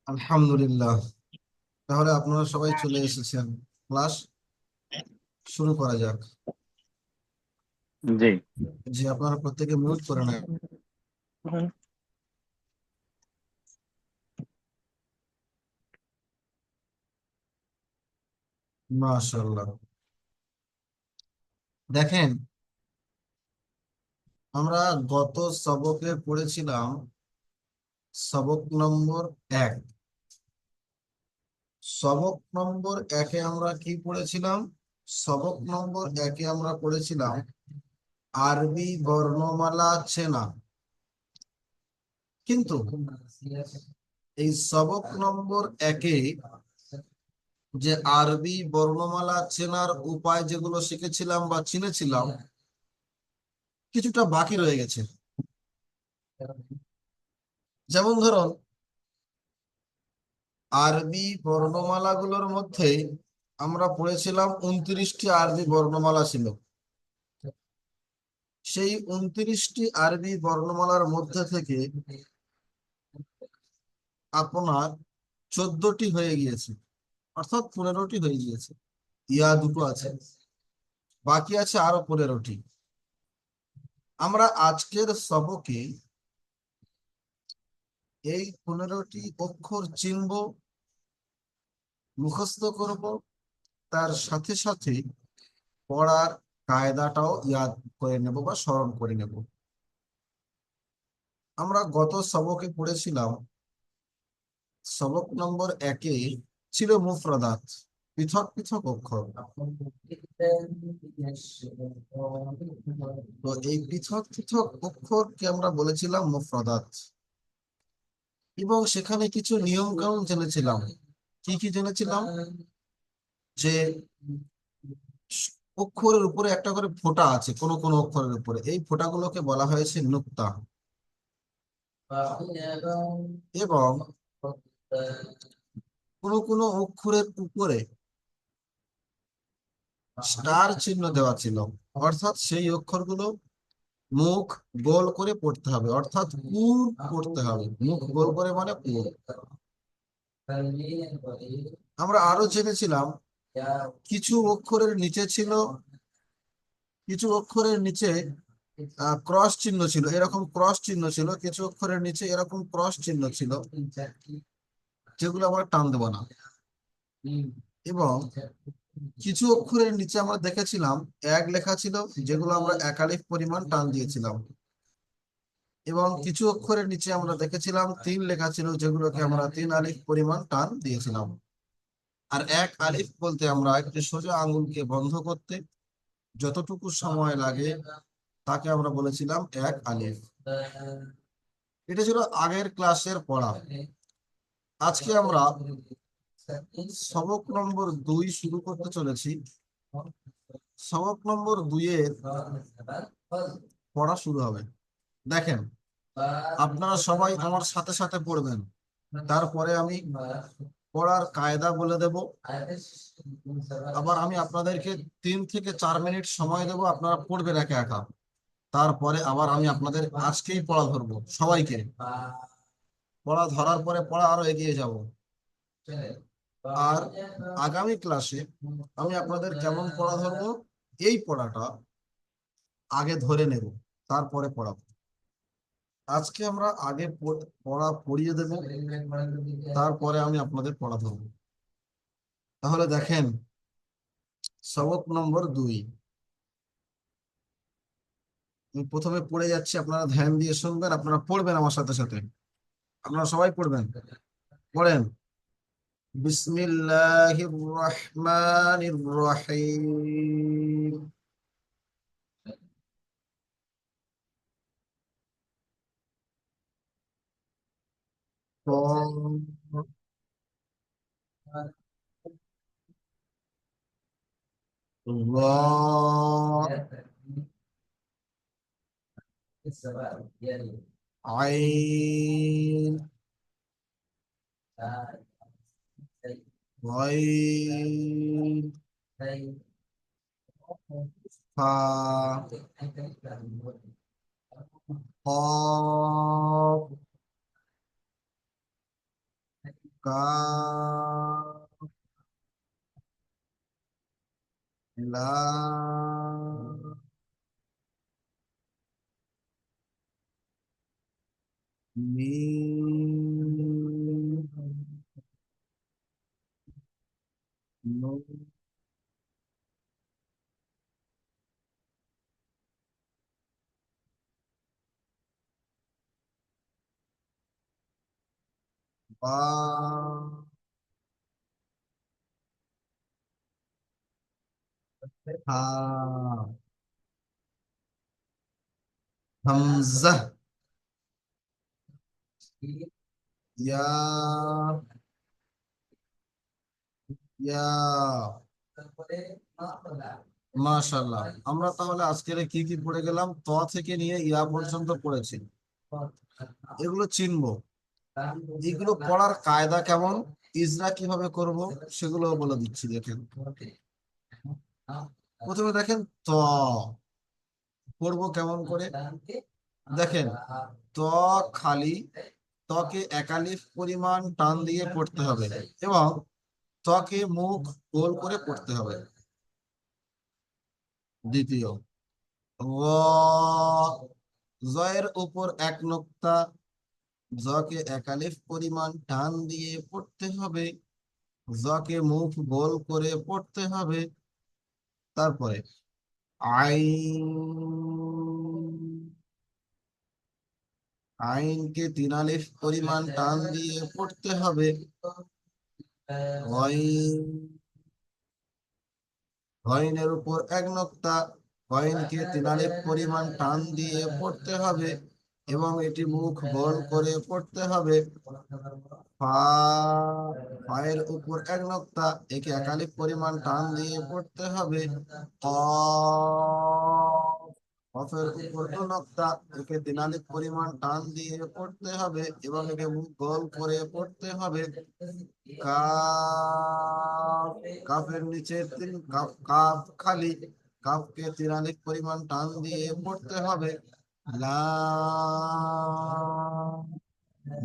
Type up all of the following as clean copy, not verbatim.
আলহামদুলিল্লাহ। তাহলে আপনারা সবাই চলে এসেছেন। ক্লাস শুরু করা যাক। জি। জি, আপনারা প্রত্যেকে মিউট করে নেন। মাশাআল্লাহ। দেখেন, আমরা গত সবকে পড়েছিলাম সবক নম্বর 1। সবক নম্বর 1-এ আমরা কি পড়েছিলাম? সবক নম্বর 1-এ আমরা পড়েছিলাম আরবি বর্ণমালা চেনা। কিন্তু এই সবক নম্বর 1-এ যে আরবি বর্ণমালা চেনার উপায় যেগুলো শিখেছিলাম বা চিনেছিলাম, কিছুটা বাকি রয়ে গেছে। যেমন ধরুন, আরবি বর্ণমালাগুলোর মধ্যে আমরা পড়েছিলাম 29টি আরবি বর্ণমালা ছিল। সেই 29টি আরবি বর্ণমালার মধ্যে থেকে আপনার 14টি হয়ে গিয়েছে, অর্থাৎ 15টি হয়ে গিয়েছে। ইয়া দুটো আছে, বাকি আছে আরো 15টি। আমরা আজকের সবকে এই 15টি অক্ষর চিনব, মুখস্থ করব, তার সাথে সাথে পড়ার কায়দাটাও ইয়াদ করে নেব বা স্মরণ করে নেব। আমরা গত সবকে পড়েছিলাম, সবক নম্বর 1-এ ছিল মুফরাদাত, পৃথক পৃথক অক্ষর। তো এই পৃথক পৃথক অক্ষরকে আমরা বলেছিলাম মুফরাদাত, এবং সেখানে কিছু নিয়ম কানুন জেনেছিলাম। কি কি জেনেছিলাম? যে অক্ষরের উপরে একটা করে ফোঁটা আছে, কোন কোন অক্ষরের উপরে এই ফোঁটাগুলোকে বলা হয়েছে নুক্তা। এবং কোন কোন অক্ষরের উপরে স্টার চিহ্ন দেওয়া ছিল, অর্থাৎ সেই অক্ষরগুলো মুখ গোল করে পড়তে হবে, অর্থাৎ পুর পড়তে হবে। মুখ গোল করে মানে পুর। আমরা আরো জেনেছিলাম কিছু অক্ষরের নিচে ছিল, কিছু অক্ষরের নিচে ক্রস চিহ্ন ছিল, এরকম ক্রস চিহ্ন ছিল, কিছু অক্ষরের নিচে এরকম ক্রস চিহ্ন ছিল, যেগুলো আমরা টান দেবো না। এবং কিছু অক্ষরের নিচে আমরা দেখেছিলাম এক লেখা ছিল, যেগুলো আমরা একালিফ পরিমাণ টান দিয়েছিলাম। এবং কিছু অক্ষরের নিচে আমরা দেখেছিলাম 3 লেখা ছিল, যেগুলোকে আমরা 3 আলিফ পরিমাণ টান দিয়েছিলাম। আর এক আলিফ বলতে আমরা একটি সোজা আঙ্গুলকে বন্ধ করতে যতটুকু সময় লাগে তাকে আমরা বলেছিলাম এক আলিফ। এটা ছিল আগের ক্লাসের পড়া। আজকে আমরা সবক নম্বর 2 শুরু করতে চলেছি। সবক নম্বর 2-এর পড়া শুরু হবে। দেখেন, আপনারা সবাই আমার সাথে সাথে পড়বেন, তারপরে আমি পড়ার কায়দা বলে দেব। আবার আমি আপনাদেরকে 3 থেকে 4 মিনিট সময় দেব, আপনারা পড়বেন একা একা। তারপরে আবার আমি আপনাদের আজকেই পড়া ধরবো সবাইকে। পড়া ধরার পরে পড়া আরো এগিয়ে যাব। আর আগামী ক্লাসে আমি আপনাদের কেমন পড়া ধরবো, এই পড়াটা আগে ধরে নেব, তারপরে পড়াবো। আজকে আমরা আগে পড়া পড়িয়ে দেব, তারপরে আমি আপনাদের পড়া ধরবো। তাহলে দেখেন, সবক নম্বর 2 আমি প্রথমে পড়ে যাচ্ছি, আপনারা ধ্যান দিয়ে শুনবেন, আপনারা পড়বেন আমার সাথে সাথে। আপনারা সবাই পড়বেন, পড়েন। বিসমিল্লাহির রহমানির রহিম। عين غين فا قاف কাফ লাম মিম নুন বা হা হামজা ইয়া ইয়া মাশাআল্লাহ। আমরা তাহলে আজকের কি কি পড়ে গেলাম? ত থেকে নিয়ে ইয়া পর্যন্ত পড়েছি। এগুলো চিনবো। এগুলো পড়ার কায়দা কেমন, ইজরা কিভাবে করব, সেগুলো বলে দিচ্ছি। দেখেন, প্রথমে দেখেন ত পড়বো কেমন করে। দেখেন, ত খালি, ত্বকে একালিফ পরিমাণ টান দিয়ে পড়তে হবে এবং ত্বকে মুখ গোল করে পড়তে হবে। দ্বিতীয়, র, জয়ের উপর এক নোক্তা, জকে একালিফ পরিমাণ টান দিয়ে পড়তে হবে, জকে মুখ গোল করে পড়তে হবে। তারপরে আইন, আইনকে তিন আলিফ পরিমাণ টান দিয়ে পড়তে হবে। গইন, গইনের উপর এক নোক্তা, গইনকে তিন আলিফ পরিমাণ টান দিয়ে পড়তে হবে এবং এটি মুখ গোল করে পড়তে হবে। ফা, ফায়ের উপর এক নোক্তা, একে একালিফ পরিমাণ টান দিয়ে পড়তে হবে। কফ, কফের উপর দু নোক্তা, একে তিন আলিফ পরিমাণ টান দিয়ে পড়তে হবে এবং একে মুখ গোল করে পড়তে হবে। কাফ, কাফের নিচে তিন কাফ, কাফ খালি, কাফকে তিন আলিফ পরিমাণ টান দিয়ে পড়তে হবে। লাম,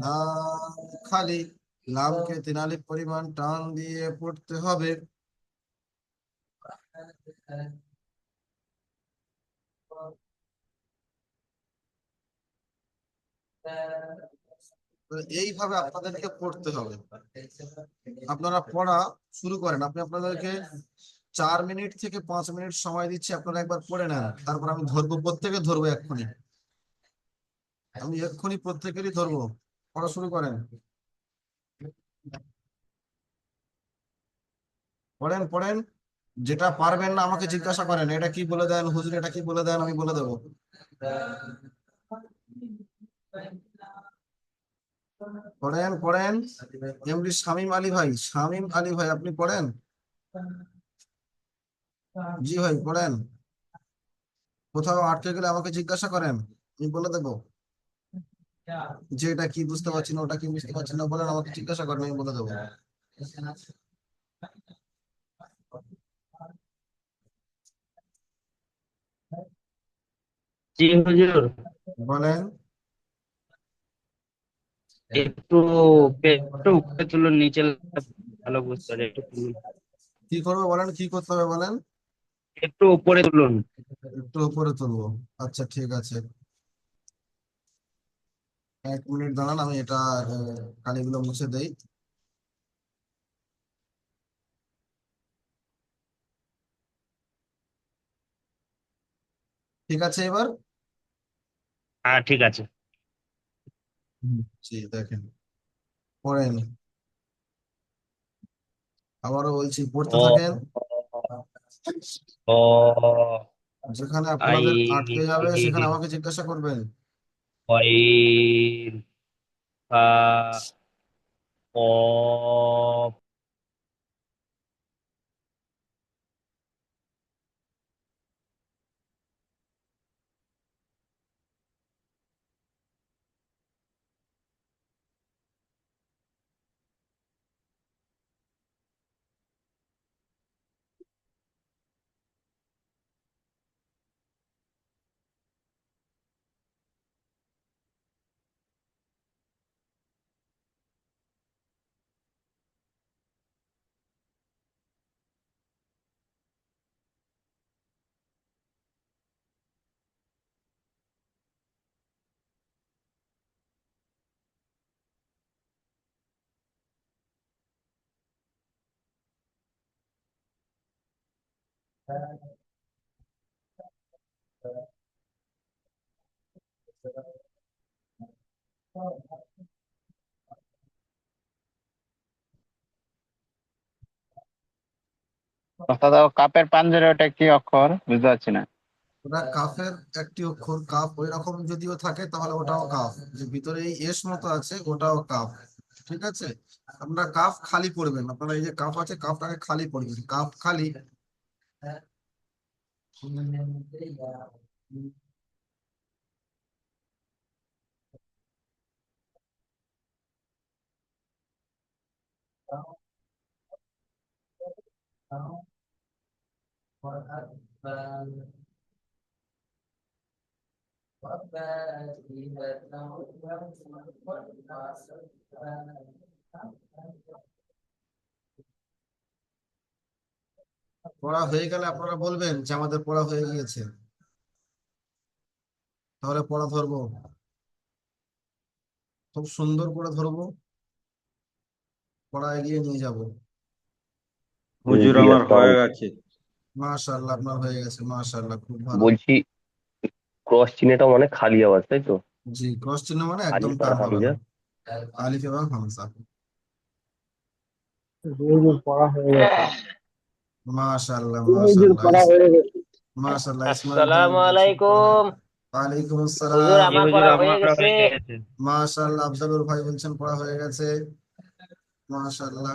লাম খালি, লামকে তিন আলিফ পরিমাণ টান দিয়ে পড়তে হবে। তো এইভাবে আপনাদেরকে পড়তে হবে। আপনারা পড়া শুরু করেন। আপনি আপনাদেরকে 4 মিনিট থেকে 5 মিনিট সময় দিচ্ছি, আপনারা একবার পড়ে নেন। তারপর আমি ধরবো, প্রত্যেকে ধরবো এক্ষুনি, আমি এক্ষুনি প্রত্যেকেরই ধরবো। পড়া শুরু করেন, পড়েন পড়েন। যেটা পারবেন না আমাকে জিজ্ঞাসা করেন, এটা কি বলে দেন হুজুর, এটা কি বলে দেন, আমি বলে দেবো। পড়েন পড়েন। এমডি শামীম আলী ভাই, শামীম আলী ভাই আপনি পড়েন। জি ভাই পড়েন। কোথাও আটকে গেলে আমাকে জিজ্ঞাসা করেন, আমি বলে দেবো যে এটা কি বুঝতে পারছি না, ওটা কি বুঝতে পারছি না, বলেন আমাকে জিজ্ঞাসা করেন, আমি বলে দেবো। জি হুজুর, বলেন। একটু একটু উপরে তুলুন, নিচে ভালো বুঝতে পারি, একটু তুলুন। কি করবে বলেন, কি করতে হবে বলেন। একটু উপরে তুলুন। একটু উপরে তুলবো, আচ্ছা ঠিক আছে। 1 মিনিট দাঁড়ান, আমি এটা কালিগুলো মুছে দেই। ঠিক আছে এবার। হ্যাঁ ঠিক আছে। জি দেখেন, পড়েন। আবারও বলছি, পড়তে অ, থাকেন। অ, যেখানে আই, আপনাদের আটকে যাবে সেখানে আমাকে জিজ্ঞাসা করবেন। অই, আ, অ, ওস্তাদ, কাপের পাঞ্জরে ওটা কি অক্ষর বুঝতে পারছি না। ওটা কাফের একটি অক্ষর, কাফ ওই রকম যদিও থাকে তাহলে ওটাও কাফ, যে ভিতরে এই এস মতো আছে ওটাও কাফ। ঠিক আছে, আপনারা কাফ খালি পড়বেন, আপনারা এই যে কাফ আছে কাফটাকে খালি পড়বেন, কাফ খালি। পড়া হয়ে গেলে আপনারা বলবেন যে আমাদের পড়া হয়ে গিয়েছে, তাহলে পড়া ধরবো, খুব সুন্দর করে ধরবো, পড়া এগিয়ে নিয়ে যাব। হুজুর জি আমার আসসালামু হয়ে আলাইকুম। গেছে। মাশাআল্লাহ, আপনার হয়ে গেছে, মাশাআল্লাহ, খুব ভালো। বলছি ক্রস চিহ্নটা মানে খালি আওয়াজ, তাই তো? জি, ক্রস চিহ্ন মানে একদম আলিফ আর টান হবে না, হামজা। আলিফ এবং হামজা। হুজুর পড়া হয়ে গেছে। মাশাআল্লাহ, হুজুর মাশাআল্লাহ, পড়া হয়ে গেছে। মাশাআল্লাহ, ইসমাইল ভাই আসসালামু বলছেন আলাইকুম। ওয়ালাইকুম হুজুর আসসালাম। জি আমার হুজুর পড়া হয়ে আমারও গেছে। হয়ে গেছে। মাশাআল্লাহ, আফজালুর ভাই বলছেন পড়া হয়ে গেছে। মাশাআল্লাহ।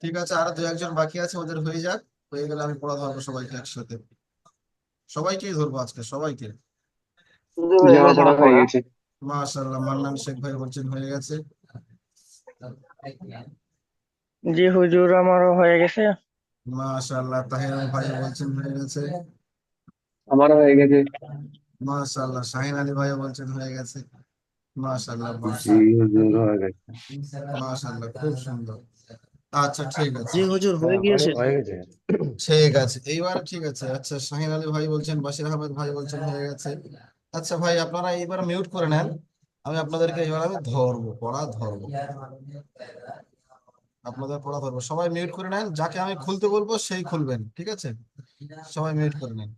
ঠিক আছে, আরো দু একজন বাকি আছে, ওদের হয়ে যাক, হয়ে গেলে আমি পড়া ধরবো সবাইকে একসাথে, সবাইকেই ধরবো আজকে, সবাইকে। হুজুর জি হয়ে আমার গেছে পড়া আমার হয়ে পড়া। গেছে। মাশাআল্লাহ, মান্নান শেখ ভাই বলছেন হয়ে গেছে। জি হুজুর আমারও হয়ে গেছে। মাশাআল্লাহ, তাহির ভাই বলছেন হয়ে গেছে। আমারও হয়ে গেছে। মাশাআল্লাহ, শাহিন আলী ভাই বলছেন হয়ে গেছে। মাশাআল্লাহ, জি হুজুর হয়ে গেছে। মাশাআল্লাহ, খুব সুন্দর। আচ্ছা, ঠিক আছে, জি হুজুর হ্যাঁ হয়ে আমারও গিয়েছে। হয়ে গেছে। ঠিক আছে, এইবার ঠিক আছে। আচ্ছা, শাহিন আলী ভাই বলছেন, বাশির আহমেদ ভাই বলছেন হয়ে গেছে। আচ্ছা ভাই, আপনারা এইবার মিউট করে নেন, আমি আপনাদেরকে এবার আমি ধরবো, পড়া ধরবো, আপনাদের পড়া ধরবো। সবাই মিউট করে নেন, যাকে আমি খুলতে বলবো সেই খুলবেন, ঠিক আছে? সবাই মিউট করে নেন।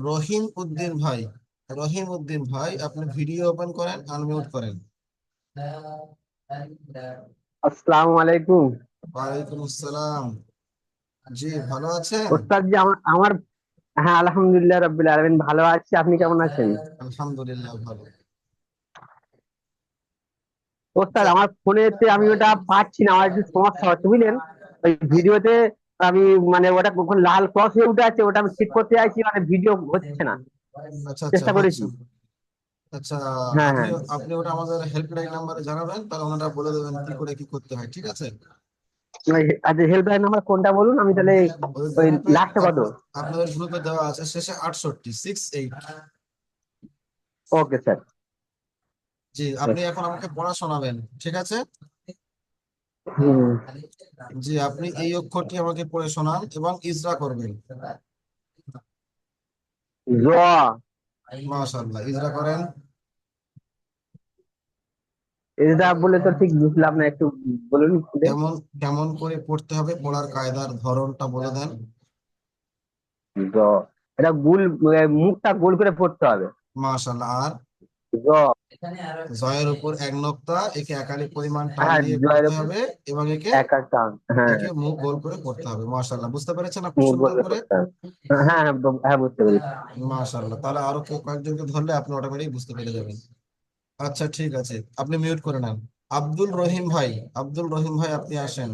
রহিম উদ্দিন ভাই, রহিম উদ্দিন ভাই, আপনি ভিডিও ওপেন করেন, আনমিউট করেন। আসসালামু আলাইকুম। ওয়ালাইকুম আসসালাম। জি, ভালো আছেন? ওস্তাদ জি, আমার হ্যাঁ, আলহামদুলিল্লাহ রাব্বিল আলামিন, ভালো আছি। আপনি কেমন আছেন? আলহামদুলিল্লাহ, ভালো। ওস্তাদ, আচ্ছা, আমার ফোনেতে আমি ওটা পাচ্ছি না, আমার একটু সমস্যা হচ্ছে বুঝলেন। ওই ভিডিওতে আমি মানে ওটা কখন লাল ক্রস হয়ে উঠে আছে, ওটা আমি ঠিক করতে চাইছি, মানে ভিডিও হচ্ছে না। আচ্ছা, আচ্ছা, চেষ্টা হচ্ছে। করেছি। আচ্ছা, হ্যাঁ আপনি হ্যাঁ। আপনি ওটা আমাদের হেল্পলাইন নাম্বারে জানাবেন, তাহলে ওনারা বলে দেবেন কি করে কি করতে হয়, ঠিক আছে? আচ্ছা, হেল্পলাইন নাম্বার কোনটা বলুন, আমি তাহলে ওই ওই গ্রুপে, লাস্টে কত? আপনাদের গ্রুপে দেওয়া আছে শেষে 68 68। Okay sir. জি, আপনি এখন আমাকে পড়া শোনাবেন, ঠিক আছে? হুম। জি, আপনি এই অক্ষরটি আমাকে পড়ে শোনান এবং ইজরা করবেন। জ। মাশাআল্লাহ, ইজরা করেন। এটা বলে তো ঠিক বুঝলাম না, একটু বলুন খুলে। কেমন কেমন করে পড়তে হবে, পড়ার কায়দার ধরনটা বলে দেন। জ। এটা গোল, মুখটা গোল করে পড়তে হবে। মাশাআল্লাহ। আর জ। জয়ের উপর এক নোক্তা, একে একালি পরিমাণ টান হ্যাঁ, দিয়ে জয়ের পড়তে উপর হবে এবং একে এক এক টান। হ্যাঁ, একে মুখ গোল করে পড়তে হবে। মাশাআল্লাহ, বুঝতে পেরেছেন আপনি মুখ সুন্দর গোল করে করে? পড়তে হবে। হ্যাঁ হ্যাঁ, হ্যাঁ, বুঝতে পেরেছি। মাশাআল্লাহ, তাহলে আরো কয়েকজনকে ধরলে আপনি অটোমেটিক বুঝতে পেরে যাবেন। আচ্ছা, ঠিক আছে, আপনি মিউট করে নেন। আব্দুল রহিম ভাই, আব্দুল রহিম ভাই, আপনি আসেন।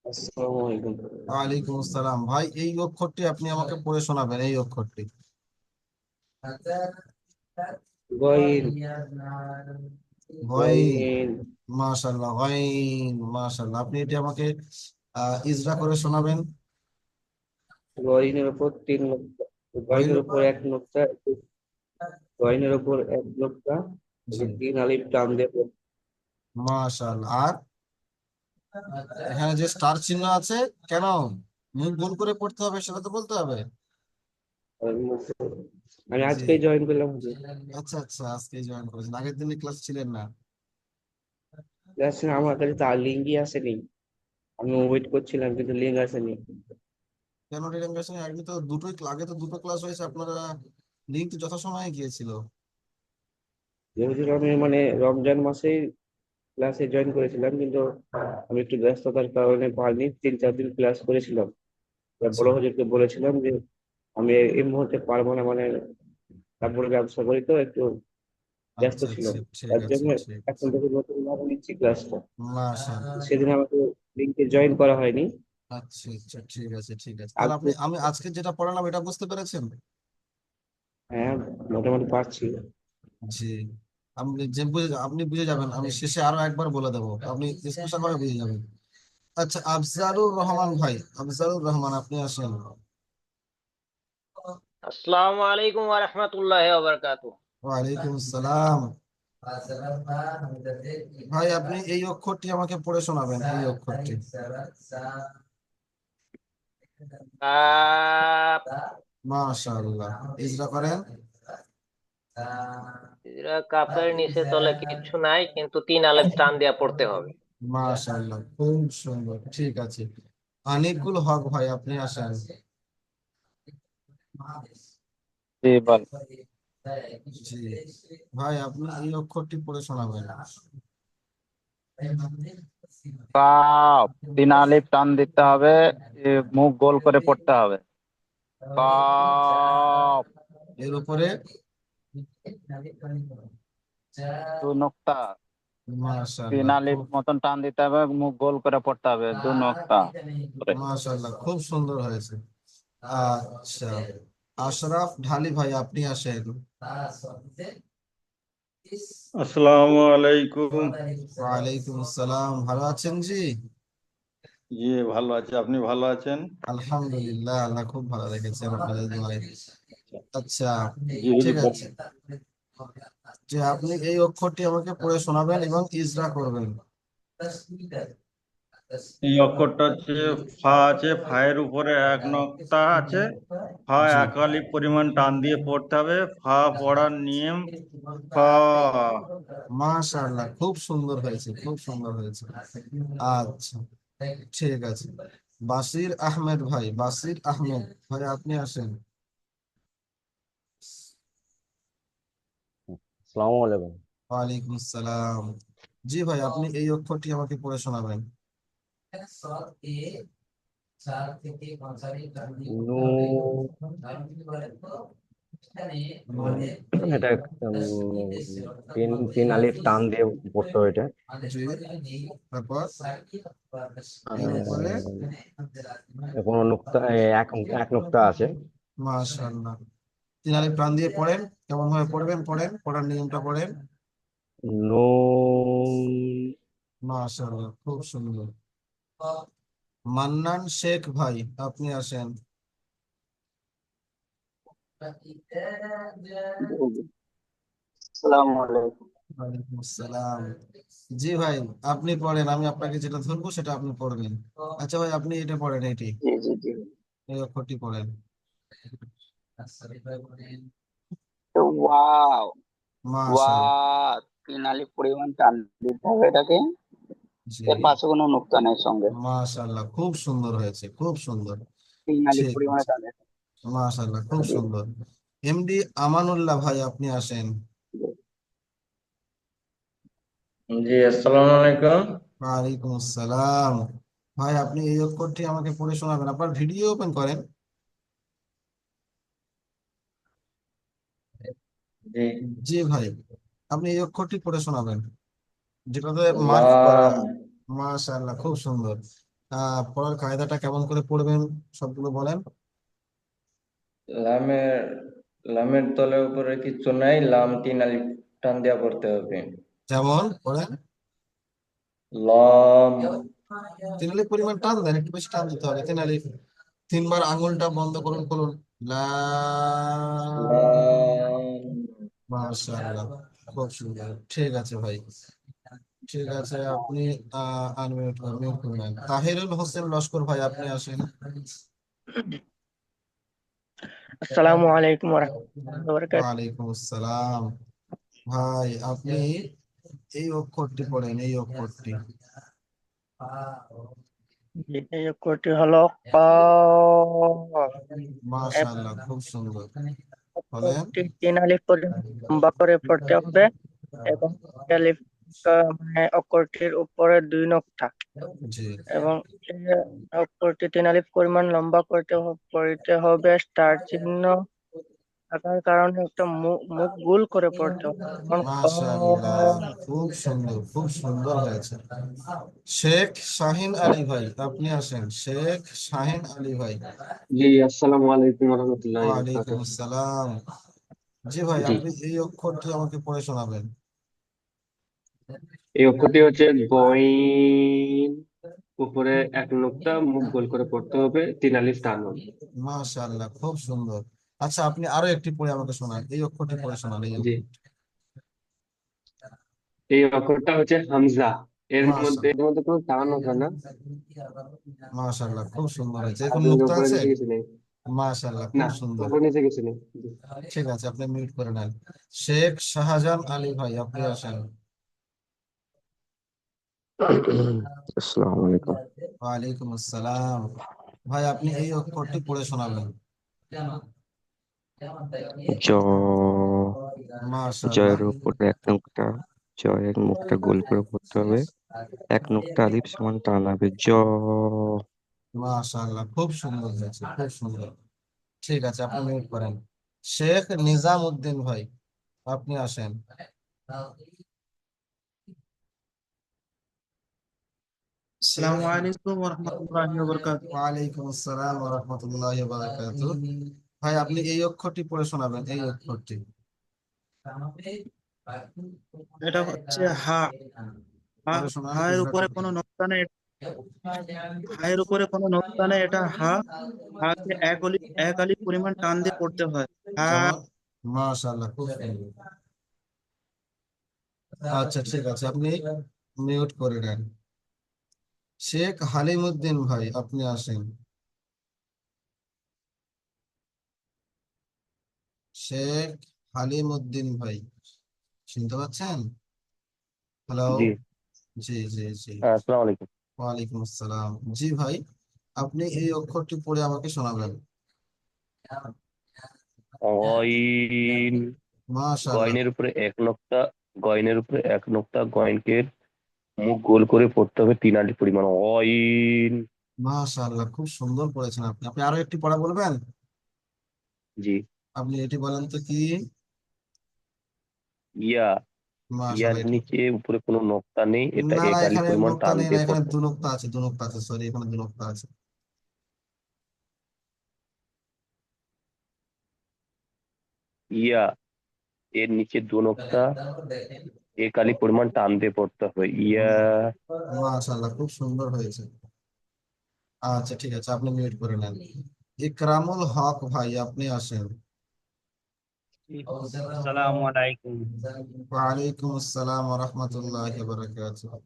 আসসালামু আলাইকুম। ওয়ালাইকুম আসসালাম ভাই, এই অক্ষরটি আপনি আমাকে পড়ে শোনাবেন, এই অক্ষরটি। গয়িন। গয়িন। গয়িন। মাশাআল্লাহ, গয়িন, মাশাআল্লাহ, আপনি এটি আমাকে ইজরা করে শোনাবেন। গয়িনের উপর তিন নোক্তা। গয়িন। গয়িনের উপর এক নোক্তা। গয়িনের উপর এক নোক্তা। জি, একে তিন আলিফ টান দিয়ে পড়তে মাশাআল্লাহ। আর এখানে যে স্টার চিহ্ন আছে, কেন মুখ গোল করে পড়তে হবে সেটা তো বলতে হবে। হবে। আমি জি, আজকেই জয়েন করলাম হুজুর। আচ্ছা, আচ্ছা, আজকে জয়েন করেছেন, আগের দিনই ক্লাস ছিলেন না। ক্লাস আমার কাছে তো লিঙ্কই আসেনি। আমি ওয়েট করছিলাম কিন্তু লিঙ্ক আসেনি। কেন রিলেশন আগে তো দুটোই আগে তো দুটো ক্লাস হয়েছে, আপনারা লিঙ্ক তো যথাসময়ে গিয়েছিল। যেহেতু আমি মানে রমজান মাসে ক্লাসে জয়েন করেছিলাম, কিন্তু আমি একটু ব্যস্ততার কারণে পারিনি। 3-4 দিন ক্লাস করেছিলাম। এবার আচ্ছা বড় হুজুরকে বলেছিলাম যে আমি এই মুহূর্তে পারবো না, মানে কাপড়ের ব্যবসা করি তো একটু ব্যস্ত আচ্ছা ছিলাম। আচ্ছা, ঠিক তার আছে জন্য ঠিক এখন আছে। থেকে নতুন ভাবে নিচ্ছি ক্লাসটা। মাশাআল্লাহ। সেদিন আমাকে লিঙ্কে জয়েন করা হয়নি। আচ্ছা আচ্ছা, ঠিক আছে ঠিক আছে, তাহলে আজকে আপনি আমি আজকে যেটা পড়ালাম এটা বুঝতে পেরেছেন? হ্যাঁ, মোটামুটি পারছি। জি, আপনি বুঝে যাবেন, আমি শেষে আরো একবার বলে দেবো, আপনি স্পেশাল ভাবে বুঝে যাবেন। আচ্ছা, আফজালুর রহমান ভাই, আফজালুর রহমান আপনি আসেন। আসসালামু আলাইকুম ওয়া রাহমাতুল্লাহি ওয়া বারাকাতুহু। ওয়ালাইকুম আসসালাম। ভাই আপনি এই অক্ষরটি আমাকে পড়ে শোনাবেন, এই অক্ষরটি। কাপ। মাশাআল্লাহ, ইজরা করেন। এরা কাপের নিচে তলে কিচ্ছু নাই, কিন্তু 3 আলিফ টান দিয়া পড়তে হবে। মাশাআল্লাহ, খুব সুন্দর, ঠিক আছে। আনিকুল হক ভাই আপনি আসেন। জি বল। জি ভাই, আপনি এই অক্ষরটি পড়ে শোনাবেন। কাপ, 3 আলিফ টান দিতে হবে, মুখ গোল করে পড়তে হবে। কাপ, এর উপরে 2 নোক্তা। তিন মাশাআল্লাহ আলিফ খুব মতন টান দিতে হবে, মুখ গোল করে পড়তে হবে, 2 নোক্তা করে। মাশাআল্লাহ, খুব সুন্দর হয়েছে। আচ্ছা, আশরাফ ঢালি ভাই আপনি আসেন। আসসালামু আলাইকুম। ওয়ালাইকুম আসসালাম, ভালো আছেন জি? জি ভালো আছি, আপনি ভালো আছেন? আলহামদুলিল্লাহ, আল্লাহ খুব ভালো রেখেছেন আপনাদের দোয়ায়। আচ্ছা, জি ঠিক হুজুর, আছে, যে আপনি এই অক্ষরটি আমাকে পড়ে শোনাবেন এবং ইজরা করবেন। এই অক্ষরটা হচ্ছে ফা আছে, ফায়ের উপরে 1 নোক্তা আছে। ফা জি, 1 আলিফ পরিমাণ টান দিয়ে পড়তে হবে। ফা পড়ার নিয়ম ফা। মাশাআল্লাহ, খুব সুন্দর হয়েছে, খুব সুন্দর হয়েছে। আচ্ছা, ঠিক আছে। বাসির আহমেদ ভাই, বাসির আহমেদ ভাই আপনি আসেন। আসসালামু আলাইকুম। ওয়ালাইকুম আসসালাম। জি ভাই, আপনি এই অক্ষরটি আমাকে পড়ে শোনাবেন। নূন, এটা তিন আলিফ টান দিয়ে পড়তে হয় এটা। জি, তারপর এর উপরে আহ, কোনো নুক্তা, এক এক নুক্তা আছে। মাশাআল্লাহ, 3 আলিফ টান দিয়ে পড়েন, কেমন ভাবে পড়বেন, পড়ার নিয়মটা পড়েন। নুন, মাশাআল্লাহ, খুব সুন্দর। মান্নান শেখ ভাই আপনি আসেন। আসসালামু আলাইকুম। ওয়ালাইকুম আসসালাম। জি ভাই, আপনি পড়েন, আমি আপনাকে যেটা ধরবো সেটা আপনি পড়বেন। আচ্ছা ভাই, আপনি এটা পড়েন, এটি জি জি জি। এই অক্ষরটি পড়েন। ওয়াও, ওয়া, মাশাআল্লাহ। 3 আলিফ পরিমাণ টান দিতে হবে এটাকে। জি, এর পাশে কোনো নুক্তা নেই সঙ্গে। মাশাআল্লাহ, খুব সুন্দর হয়েছে, খুব সুন্দর। 3 আলিফ ঠিক পরিমাণে আছে, টান দিতে মাশাআল্লাহ, খুব হবে। সুন্দর। এমডি আমানুল্লাহ ভাই আপনি আসেন। জি আসসালামু আলাইকুম। ওয়ালাইকুম আসসালাম। ভাই আপনি এই অক্ষরটি আমাকে পড়ে শোনাবেন, আপনার ভিডিও ওপেন করেন। জি, জি ভাই, আপনি এই অক্ষরটি পড়ে শোনাবেন, যেটাতে মার্ক করা। লাম। মাশাআল্লাহ, খুব সুন্দর। পড়ার কায়দাটা কেমন করে পড়বেন সবগুলো বলেন। লামের লামের তলে উপরে কিচ্ছু নাই, লাম 3 আলিফ টান দিয়া পড়তে হবে। যেমন পড়েন। লম। 3 আলিফ পরিমাণ টান দেন, একটু বেশি টান দিতে হবে। 3 আলিফ, 3 বার আঙুলটা বন্ধ করুন, করুন। লাম। লাম। মাশাআল্লাহ, খুব সুন্দর, ঠিক আছে ভাই। ঠিক আছে, আপনি আনমিউট মিউট করে নেন। তাহিরুল হোসেন লস্কর ভাই আপনি আসেন। আসসালামু আলাইকুম ওয়া রাহমাতুল্লাহি ওয়া বারাকাতুহু। ওয়ালাইকুম আসসালাম। ভাই আপনি এই অক্ষরটি পড়েন, এই অক্ষরটি। জি, এই অক্ষরটি হলো কফ। মাশাআল্লাহ, খুব সুন্দর। বলেন। অক্ষরটি 3 আলিফ পর্যন্ত লম্বা করে পড়তে হবে এবং এই আলিফ মানে অক্ষরটির উপরে 2 নোক্তা জি। এবং এই অক্ষরটি 3 আলিফ পরিমাণ লম্বা পড়তে হবে স্টার চিহ্ন থাকার কারণে একটা মুখ গোল করে পড়তে হবে যেমন ক। মাশাআল্লাহ, খুব সুন্দর, খুব সুন্দর হয়েছে। শেখ শাহিন আলী ভাই, আপনি আসেন। শেখ শাহিন আলী ভাই। জি, আসসালামু আলাইকুম রহমতুল্লাহ ওয়ালাইকুম বারাকাতুহ। আসসালাম। জি ভাই, জি, আপনি এই অক্ষরটি আমাকে পড়ে শোনাবেন। এই অক্ষরটি হচ্ছে গইন, উপরে এক নুক্তা, মুখ গোল করে পড়তে হবে, 3 আলিফ টান হবে। মাশাআল্লাহ, খুব সুন্দর। আচ্ছা, আপনি আরো একটি পড়ে আমাকে শোনান, এই অক্ষরটি পড়ে শোনান, এই জি, অক্ষর। এই অক্ষরটা হচ্ছে হামজা। এর মধ্যে কোনো টান হবে না। মাশাআল্লাহ, খুব সুন্দর হয়েছে। আর এখন এর নুক্তা উপরে আছে? নিচে কিছু নেই। মাশাআল্লাহ, না, খুব সুন্দর। উপরে নিচে কিছু নেই। জি। ঠিক আছে, আপনি মিউট করে নেন। শেখ শাহজাহান আলী ভাই, আপনি আসেন। আসসালামু আলাইকুম। ওয়ালাইকুম আসসালাম। ভাই, আপনি এই অক্ষরটি পড়ে শোনাবেন। জ, মাশাআল্লাহ। জয়ের উপরে এক নুক্তা, জয়ের মুখটা গোল করে পড়তে হবে, এক নুক্তা আলিফ সমান টান হবে, জ। মাশাআল্লাহ, খুব সুন্দর হয়েছে, খুব সুন্দর। ঠিক আছে, আপনি মিউট করেন। শেখ নিজাম উদ্দিন ভাই, আপনি আসেন। আসসালামু আলাইকুম ওয়া রাহমাতুল্লাহি ওয়া বারাকাতুহু। ওয়ালাইকুম আসসালাম ওয়া রাহমাতুল্লাহি ওয়া বারাকাতুহু। ভাই, আপনি এই অক্ষরটি পড়ে শোনাবেন, এই অক্ষরটি। এটা হচ্ছে হা। হা, পড়ে শোনান, হায়ের ইকরা উপরে করে। কোনো নোক্তা নেই। হায়ের উপরে কোনো নোক্তা নেই, এটা হা। হাকে এক আলিফ পরিমাণ টান দিয়ে পড়তে হয়। হা। যেমন, মাশাআল্লাহ, খুব সুন্দর। আচ্ছা, ঠিক আছে, আপনি মিউট করে নেন। শেখ হালিম উদ্দিন ভাই, আপনি আসেন। শেখ হালিম উদ্দিন ভাই, শুনতে পাচ্ছেন? হ্যালো। জি, জি, জি, জি। আসসালামু আলাইকুম। ওয়ালাইকুম আসসালাম। জি ভাই, আপনি এই অক্ষরটি পড়ে আমাকে শোনাবেন। গয়ন, মাশাআল্লাহ। গয়নের উপরে এক নোক্তা, গয়নের উপরে এক নোক্তা, গয়নকে মুখ গোল করে পড়তে হবে 3 আলি পরিমাণ। গয়ন। মাশাআল্লাহ, খুব সুন্দর পড়েছেন আপনি। আপনি আরো একটি পড়া বলবেন? জি। আপনি এটি বলেন তো কি? ইয়া, ইয়ার মাশাআল্লাহ, এটি। নিচে উপরে কোনো নোক্তা নেই, এটা না, না, 1 আলি এখানে পরিমাণ নোক্তা টান নেই, না, দিয়ে এখানে পড়তে দু হবে। নোক্তা আছে, দু নোক্তা আছে, সরি, এখানে দু নোক্তা আছে। ইয়া, এর নিচে 2 নোক্তা, 1 আলি পরিমাণ টান দিয়ে পড়তে হবে। ইয়া। মাশাআল্লাহ, খুব সুন্দর হয়েছে। আচ্ছা, ঠিক আছে, আপনি মিউট করে নেন। ইকরামুল হক ভাই, আপনি আসেন। আসসালামু আলাইকুম। ওয়ালাইকুম আসসালাম ওয়া রাহমাতুল্লাহি ওয়া বারাকাতুহু।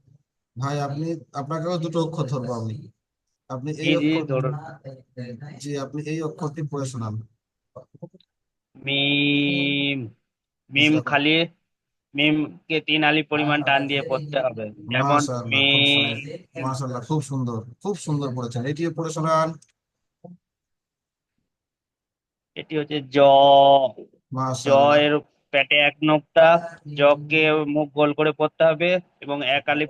ভাই, আপনাকেও দুটো অক্ষর ধরবো আমি। আপনি জি এই জি, অক্ষর। ধরুন। জি, আপনি এই অক্ষরটি পড়ে শোনান। মিম, মিম ইসরা কর। খালি, মিম কে 3 আলি পরিমাণ টান দিয়ে পড়তে হবে, যেমন মাশাআল্লাহ, খুব মিম। সুন্দর। মাশাআল্লাহ, খুব সুন্দর, খুব সুন্দর পড়েছেন। এটিও পড়ে শোনান। এটি হচ্ছে জ, জ মাশাআল্লাহ। এর পেটে এক নোক্তা, জকে মুখ গোল করে পড়তে হবে এবং 1 আলি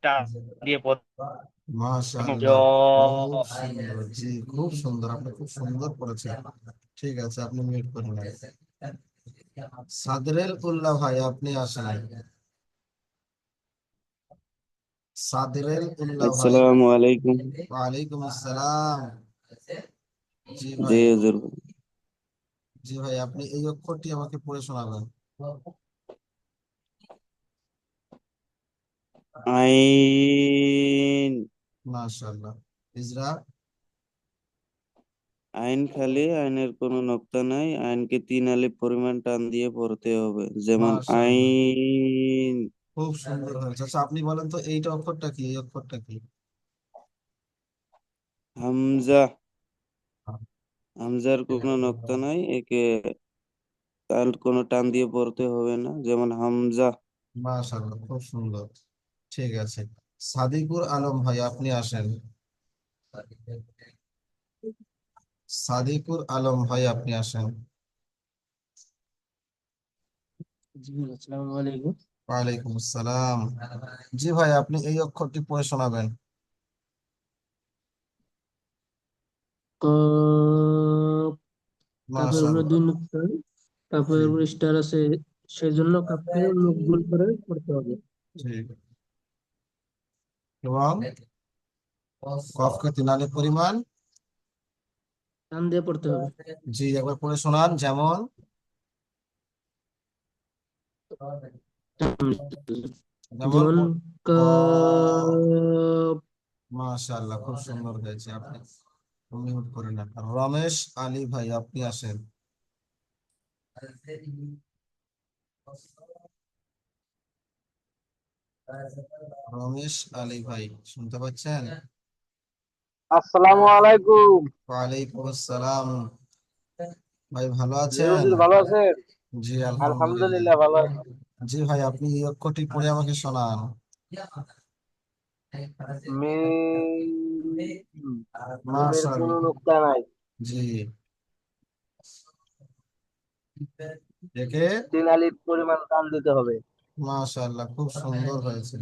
টান দিয়ে পড়তে হবে। জ। মাশাআল্লাহ, খুব সুন্দর। জি, খুব সুন্দর, আপনি খুব সুন্দর পড়েছেন। ঠিক আছে, আপনি মিউট করে নেন। সাদরেল উল্লাহ ভাই, আপনি আসেন। সাদরেল উল্লাহ ভাই। আসসালামু আলাইকুম। ওয়ালাইকুম আসসালাম। জি জি ভাই। হুজুর। জি ভাই, আপনি এই অক্ষরটি আমাকে পড়ে শোনাবেন। আইন। মাশাআল্লাহ। ইজরা। আইন খালি, আইনের কোনো নোক্তা নাই, আইনকে 3 আলিফ পরিমাণ টান দিয়ে পড়তে হবে, যেমন মাশাআল্লাহ, আইন। খুব সুন্দর হয়েছে। আচ্ছা, আপনি বলেন তো এইটা অক্ষরটা কি, এই অক্ষরটা কি? হামজা। হামজার কোনো নোক্তা নাই, একে তার কোনো টান দিয়ে পড়তে হবে না, যেমন হামজা। মাশাআল্লাহ, খুব সুন্দর। ঠিক আছে, সাদিকুর আলম ভাই আপনি আসেন। সাদিকুর আলম ভাই আপনি আসেন। জি, আসসালামু আলাইকুম। ওয়ালাইকুম আসসালাম। জি ভাই, আপনি এই অক্ষরটি পড়ে শোনাবেন। কফ, কাপের উপরে মাশাআল্লাহ। 2 নুক্তা, কাপের উপরে স্টার আছে, সেই জন্য কাপকে মুখ গোল করে পড়তে হবে। ঠিক। এবং কফকে 3 আলিফ পরিমাণ টান দিয়ে পড়তে হবে। জি একবার পড়ে শোনান, যেমন। যেমন যেমন কাপ। মাশাআল্লাহ, খুব সুন্দর হয়েছে। আপনি মিউট করে নেন। রমেশ আলী ভাই আপনি আসেন। রমেশ আলী ভাই শুনতে পাচ্ছেন? আসসালামু আলাইকুম। ওয়ালাইকুম আসসালাম। ভাই ভালো আছেন? হুজুর ভালো আছেন? জি আলহামদুলিল্লাহ। আলহামদুলিল্লাহ ভালো আছি। জি ভাই, আপনি এই অক্ষরটি পড়ে আমাকে শোনান। মিম, মিমের কোনো মাশাআল্লাহ। নুক্তা নাই, জি, একে 3 আলিফ পরিমাণ টান দিতে হবে। মাশাআল্লাহ, খুব সুন্দর হয়েছে।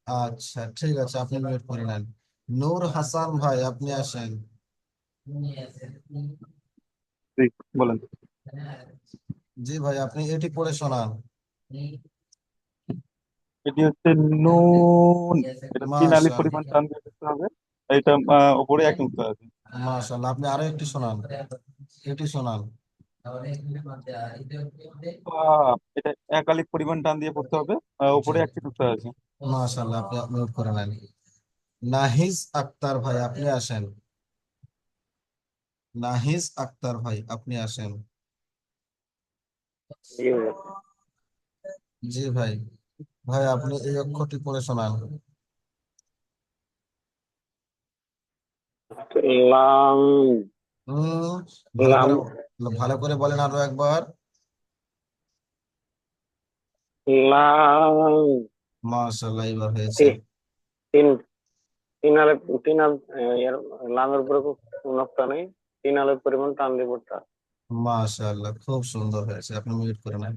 আচ্ছা ঠিক আছে, আপনি মিউট করে নেন। নূর হাসান ভাই আপনি আসেন। বলেন। জি ভাই, আপনি এটি পড়ে শোনান। এটি হচ্ছে নুন, এটা 3 আলিফ পরিমাণ মাশাআল্লাহ। টান দিয়ে করতে হবে। এটা উপরে 1 নুক্তা আছে। মাশাআল্লাহ, আপনি আরো একটি শোনান, এটি শোনান। এটা 1 আলিফ পরিমাণ টান দিয়ে পড়তে হবে। জি উপরে 1 নুক্তা আছে। মাশাআল্লাহ, আপনি মিউট করে নেন। নাহিজ আক্তার ভাই আপনি আসেন। নাহিজ আক্তার ভাই আপনি আসেন। জি ভাই, ভাই আপনি এই অক্ষরটি পড়ে শোনান। লাম, হম, ভালো লাম, করে, ভালো করে বলেন আরো একবার। লাম, মাশাআল্লাহ, এবার হয়েছে। তি- তিন 3 আলিফ, এর লামের উপরে কোনো নুক্তা নেই, 3 আলিফ পরিমাণ টান দিয়ে পড়তে হবে। মাশাআল্লাহ, খুব সুন্দর হয়েছে। আপনি মিউট করে নেন।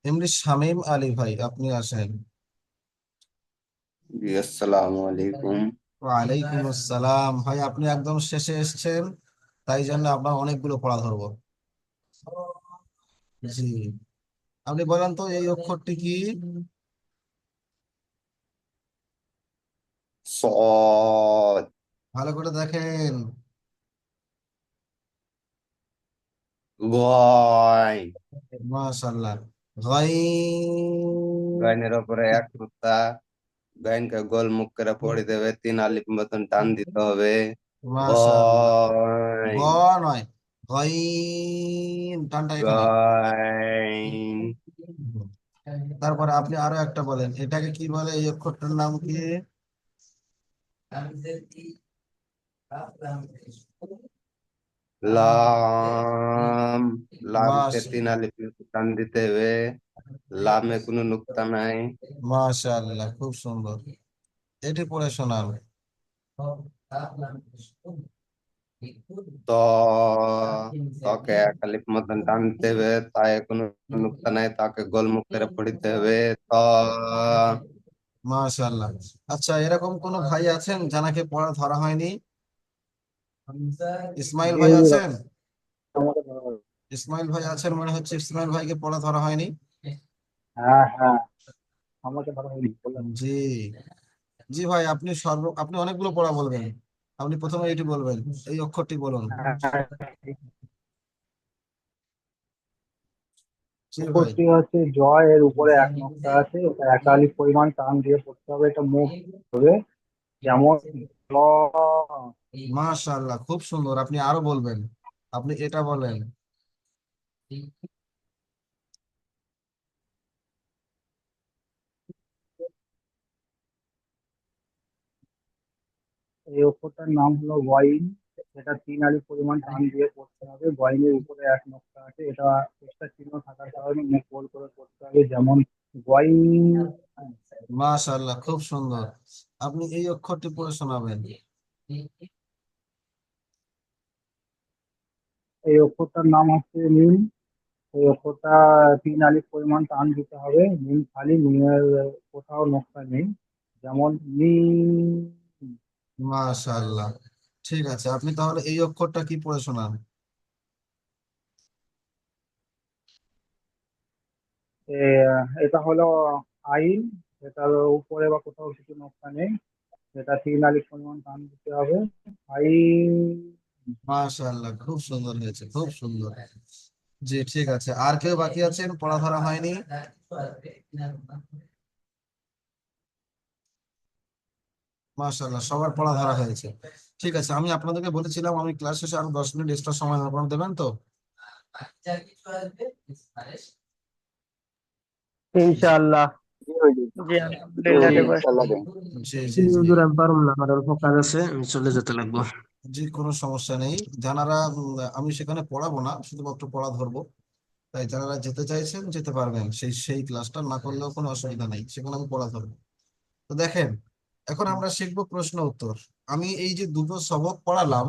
এমনি শামীম আলী ভাই আপনি আসেন। জি আসসালামু আলাইকুম। ওয়ালাইকুম আসসালাম। ভাই আপনি একদম শেষে এসেছেন, তাই জন্য আপনার অনেকগুলো পড়া ধরবো। জি, আপনি বলেন তো এই অক্ষরটি কি? সদ, ভালো করে দেখেন। গয়, মাশাআল্লাহ। গাইন। গাইনের উপরে 1 নুক্তা, গাইনকে গোল মুখ করে পড়ে দেবে, 3 আলিফ মতন টান দিতে হবে। মাশাআল্লাহ, গ গয়, নয়, গাইন, টানটা এখানে। গাইন, তারপরে আপনি আরো একটা বলেন, এটাকে কি বলে, এই অক্ষরটার নাম কি? লাম, লামকে মাশ 3 আলিফ টান দিতে হবে। লামে কোনো নুক্তা নাই। মাশাআল্লাহ, খুব সুন্দর। এটি পড়ে শোনান। তো তোকে 1 আলিফ মতন টানতে হবে, তাই কোনো নুক্তা নাই, তাকে গোল মুখ করে পড়িতে হবে। তো মাশাআল্লাহ। আচ্ছা, এরকম কোন ভাই আছেন যাকে পড়া ধরা হয়নি? ইসমাইল জি ভাই হুজুর, আছেন? আমাকে ধরা হবে। ইসমাইল ভাই আছেন মনে হচ্ছে, ইসমাইল ভাইকে পড়া ধরা হয়নি। হ্যাঁ হ্যাঁ, আমাকে ধরা হয়নি, বললাম। জি, জি ভাই, আপনি অনেকগুলো পড়া বলবেন। আপনি প্রথমে এটি বলবেন, এই অক্ষরটি বলুন। জি ভাই। উপরটি হচ্ছে জয়, এর উপরে 1 নুক্তা আছে, এটা 1 আলিফ পরিমাণ টান দিয়ে পড়তে হবে, এটা মুখ হবে। যেমন ল, মাশাআল্লাহ, খুব সুন্দর। আপনি আরো বলবেন, আপনি এটা বলেন। এই অক্ষরটার নাম হলো ওয়াইন, এটা 3 আলিফ পরিমাণ টান দিয়ে পড়তে হবে। ওয়াইনের উপরে 1 নুক্তা আছে, এটা এক্সট্রা চিহ্ন থাকার কারণে মুখ গোল করে পড়তে হবে। যেমন গয়। মাশাআল্লাহ, খুব সুন্দর। আপনি এই অক্ষরটি পড়ে শোনাবেন। এই অক্ষরটার নাম হচ্ছে মিম। এই অক্ষরটা 3 আলিফ পরিমাণ টান দিতে হবে। মিম খালি, মিমের কোথাও নকশা নেই, যেমন মিম। মাশাআল্লাহ, ঠিক আছে। আপনি তাহলে এই অক্ষরটা কি পড়ে শোনান? এটা হলো আইন। এটার উপরে বা কোথাও কিছু নকশা নেই, এটা 3 আলিফ পরিমাণ টান দিতে হবে। আইন। মাশাআল্লাহ, খুব সুন্দর হয়েছে, খুব সুন্দর। জি, ঠিক আছে। আর কেউ বাকি আছেন পড়া ধরা হয়নি? মাশাআল্লাহ, সবার পড়া ধরা হয়েছে। ঠিক আছে, আমি আপনাদেরকে বলেছিলাম আমি ক্লাস শেষে আরো 10 মিনিট এক্সট্রা সময় আপনারা দেবেন তো? ইনশাআল্লাহ। জি আলহামদুলিল্লাহ দেব। জি জি জি হুজুর আমি পারুম না, আমার অল্প কাজ আছে, আমি চলে যেতে লাগবো। জি, কোনো সমস্যা নেই। যারা আমি সেখানে পড়াবো না, শুধুমাত্র পড়া ধরবো। তাই যারা যেতে চাইছেন যেতে পারবেন, সেই সেই ক্লাসটা না করলেও কোনো অসুবিধা নেই, সেখানে আমি পড়া ধরবো। তো দেখেন, এখন আমরা শিখবো প্রশ্ন উত্তর। আমি এই যে দুটো সবক পড়ালাম,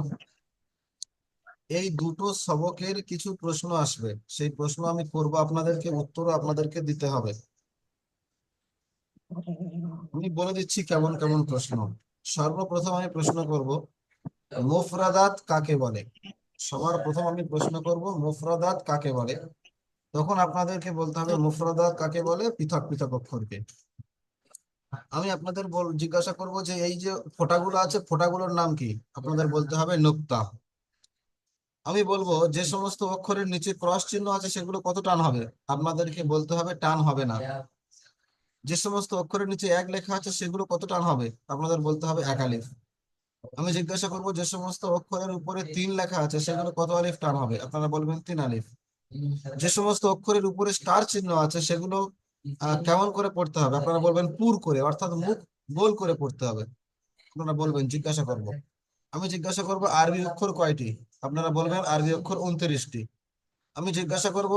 এই দুটো সবকের কিছু প্রশ্ন আসবে, সেই প্রশ্ন আমি করবো আপনাদেরকে, উত্তরও আপনাদেরকে দিতে হবে। আমি বলে দিচ্ছি কেমন কেমন প্রশ্ন। সর্বপ্রথম আমি প্রশ্ন করব, মুফরাদাত কাকে বলে? সবার প্রথম আমি প্রশ্ন করব, মুফরাদাত কাকে বলে? তখন আপনাদেরকে বলতে হবে মুফরাদাত কাকে বলে, পৃথক পৃথক অক্ষরকে। আমি আপনাদের জিজ্ঞাসা করব যে এই যে ফোঁটাগুলো আছে, ফোঁটাগুলোর নাম কি? আপনাদের বলতে হবে নুক্তা। আমি বলবো যে সমস্ত অক্ষরের নিচে ক্রস চিহ্ন আছে সেগুলো কত টান হবে? আপনাদেরকে বলতে হবে টান হবে না। যে সমস্ত অক্ষরের নিচে এক লেখা আছে সেগুলো কত টান হবে? আপনাদের বলতে হবে 1 আলিফ। আমি জিজ্ঞাসা করব যে সমস্ত অক্ষরের উপরে 3 লেখা আছে সেগুলো কত আলিফ টান হবে? আপনারা বলবেন 3 আলিফ। যে সমস্ত অক্ষরের উপরে স্টার চিহ্ন আছে সেগুলো কেমন করে পড়তে হবে? আপনারা বলবেন পুর করে, অর্থাৎ মুখ গোল করে পড়তে হবে। আপনারা বলবেন, জিজ্ঞাসা করব। আমি জিজ্ঞাসা করব আরবি অক্ষর কয়টি? আপনারা বলবেন আরবি অক্ষর 29টি। আমি জিজ্ঞাসা করব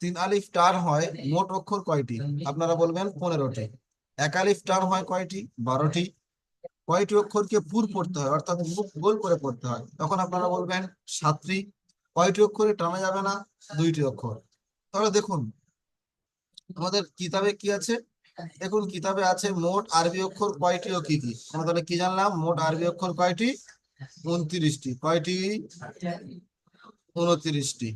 3 আলিফ টান হয় মোট অক্ষর কয়টি? আপনারা বলবেন 15টি। 1 আলিফ টান হয় কয়টি? 12টি। কয়টি অক্ষরকে পুর পড়তে হয়, অর্থাৎ মুখ গোল করে পড়তে হয়? তখন আপনারা বলবেন 7টি। কয়টি অক্ষরে টানা যাবে না? 2টি অক্ষর। তাহলে দেখুন আমাদের কিতাবে কি আছে। দেখুন কিতাবে আছে মোট আরবি অক্ষর কয়টি ও কি কি। আমরা তাহলে কি জানলাম? মোট আরবি অক্ষর কয়টি? 29টি। কয়টি? 29টি।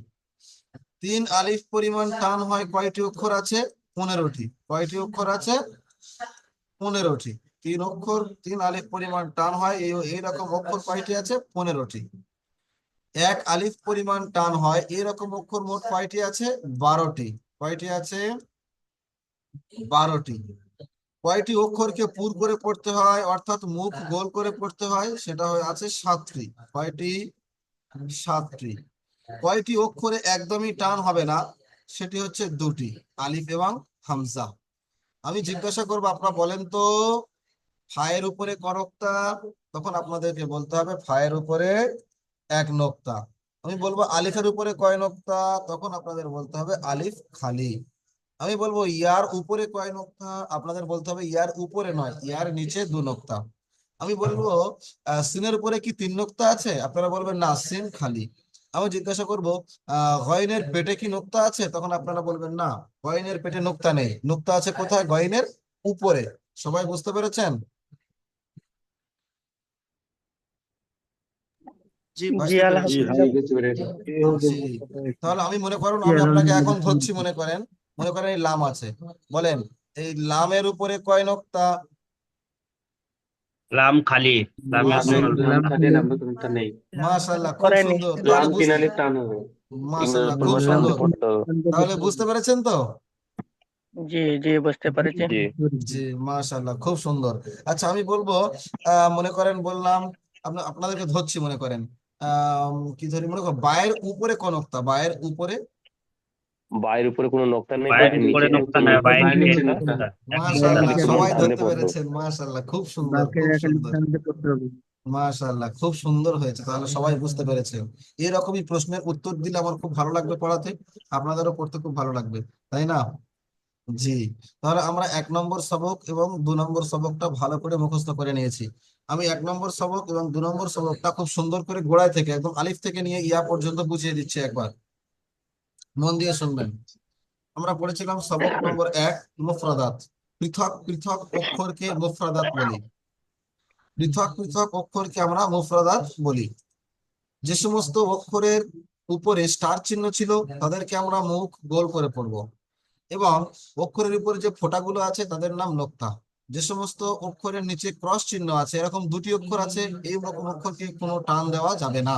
3 আলিফ পরিমাণ টান হয় কয়টি অক্ষর আছে? 15টি। কয়টি অক্ষর আছে? 15টি। 3 আলিফ পরিমাণ টান হয় এইরকম অক্ষর কয়টি আছে? 15টি। 1 আলিফ পরিমাণ টান হয় এরকম অক্ষর মোট কয়টি আছে? 12টি। কয়টি আছে? 12টি। কয়টি অক্ষরকে পুর করে পড়তে হয়, অর্থাৎ মুখ গোল করে পড়তে হয়? সেটা আছে 7টি। কয়টি? 7টি। কয়টি অক্ষরে একদমই টান হবে না? সেটি হচ্ছে 2টি, আলিফ এবং হামজা। আমি জিজ্ঞাসা করবো, আপনারা বলেন তো ফায়ের উপরে ক নোক্তা? তখন আপনাদেরকে বলতে হবে ফায়ের উপরে 1 নোক্তা। আমি বলবো আলিফের উপরে কয় নোক্তা? তখন আপনাদের বলতে হবে আলিফ খালি। আমি বলবো ইয়ার উপরে কয় নোক্তা? আপনাদের বলতে হবে ইয়ার উপরে নয়, ইয়ার নিচে 2 নোক্তা। আমি বলবো সিনের উপরে কি 3 নোক্তা আছে? আপনারা বলবেন না, সিন খালি। আমি জিজ্ঞাসা করবো গয়নের পেটে কি নোক্তা আছে? তখন আপনারা বলবেন না, গয়নের পেটে নোক্তা নেই। নোক্তা আছে কোথায়? গয়নের উপরে। সবাই বুঝতে পেরেছেন? জি, জি বুঝতে পেরেছি। আলহামদুলিল্লাহ। জি। তাহলে আমি মনে করুন, আমি আপনাকে এখন ধরছি, মনে করেন এই লাম আছে। বলেন এই লামের উপরে কয় নোক্তা? লাম খালি, লামের কোনো নোক্তা নেই। মাশাআল্লাহ, খুব করেনি। সুন্দর। লাম 3 আলিফ টান হবে। মাশাআল্লাহ, খুব পরিমাণ টান সুন্দর। দিয়ে পড়তে হবে। তাহলে বুঝতে পেরেছেন তো? জি জি বুঝতে পেরেছি। জি জি, মাশাআল্লাহ, খুব সুন্দর। আচ্ছা, আমি বলবো মনে করেন বললাম, আপনাদেরকে ধরছি, মনে করেন কি ধরি, মনে করেন বায়ের উপরে কোন নোক্তা? বায়ের উপরে? বায়ের উপরে কোনো নোক্তা নেই, বাইরের বায়ের উপরে নিচে নোক্তা নাই, বাইরের নিচে নোক্তা। মাশাআল্লাহ, সবাই টান দিয়ে ধরতে পড়তে হবে। পেরেছেন। মাশাআল্লাহ, খুব সুন্দর, খুব সুন্দর। মাশাআল্লাহ, খুব সুন্দর হয়েছে। তাহলে সবাই বুঝতে পেরেছে। এরকমই প্রশ্নের উত্তর দিলে আমার খুব ভালো লাগবে পড়াতে, আপনাদেরও পড়তে খুব ভালো লাগবে, তাই না? জি, তাহলে আমরা 1 নম্বর সবক এবং 2 নম্বর সবকটা ভালো করে মুখস্থ করে নিয়েছি। আমি 1 নম্বর সবক এবং 2 নম্বর সবকটা খুব সুন্দর করে গোড়ায় থেকে একদম আলিফ থেকে নিয়ে ইয়া পর্যন্ত বুঝিয়ে দিচ্ছি, একবার মন দিয়ে শুনবেন। আমরা পড়েছিলাম সবক নম্বর 1, মুফরাদাত। পৃথক পৃথক অক্ষরকে মুফরাদাত বলি। পৃথক পৃথক অক্ষরকে আমরা মুফরাদাত বলি। যে সমস্ত অক্ষরের উপরে স্টার চিহ্ন ছিল তাদেরকে আমরা মুখ গোল করে পড়বো, এবং অক্ষরের উপরে যে ফোঁটাগুলো আছে তাদের নাম নোক্তা। যে সমস্ত অক্ষরের নিচে ক্রস চিহ্ন আছে, এরকম 2টি অক্ষর আছে, এই রকম অক্ষরকে কোনো টান দেওয়া যাবে না।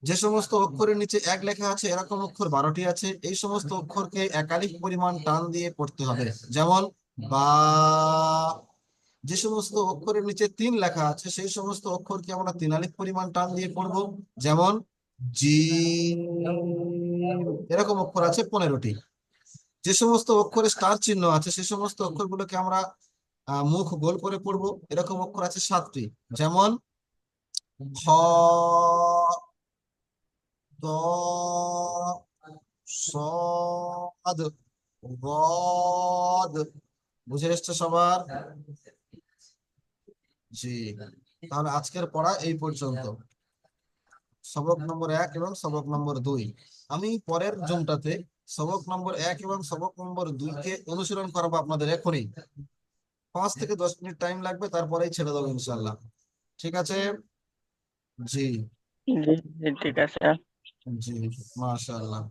যে সমস্ত অক্ষরের নিচে 1 লেখা আছে, এরকম অক্ষর 12টি আছে, এই সমস্ত অক্ষরকে একাধিক পরিমাণ টান দিয়ে পড়তে হবে, যেমন বা। যে সমস্ত অক্ষরের নিচে 3 লেখা আছে, সেই সমস্ত অক্ষরকে আমরা 3 আলিফ পরিমাণ টান দিয়ে পড়বো, যেমন জিম। এরকম অক্ষর আছে 15টি। যে সমস্ত অক্ষরে স্টার চিহ্ন আছে, সে সমস্ত অক্ষরগুলোকে আমরা মুখ গোল করে পড়বো, এরকম অক্ষর আছে 7টি, যেমন খ, দ, সদ, রদ। বুঝে এসছে সবার? জি, তাহলে আজকের পড়া এই পর্যন্ত, সবক নম্বর 1 এবং সবক নম্বর 2। আমি পরের জুমটাতে সবক নম্বর 1 এবং সবক নম্বর 2 কে অনুশীলন করাবো আপনাদের এখনই। 5 থেকে 10 মিনিট টাইম লাগবে, তারপরেই ছেড়ে দেবো ইনশাল্লাহ। ঠিক আছে? জি জি জি, ঠিক আছে। জি, মাশাআল্লাহ।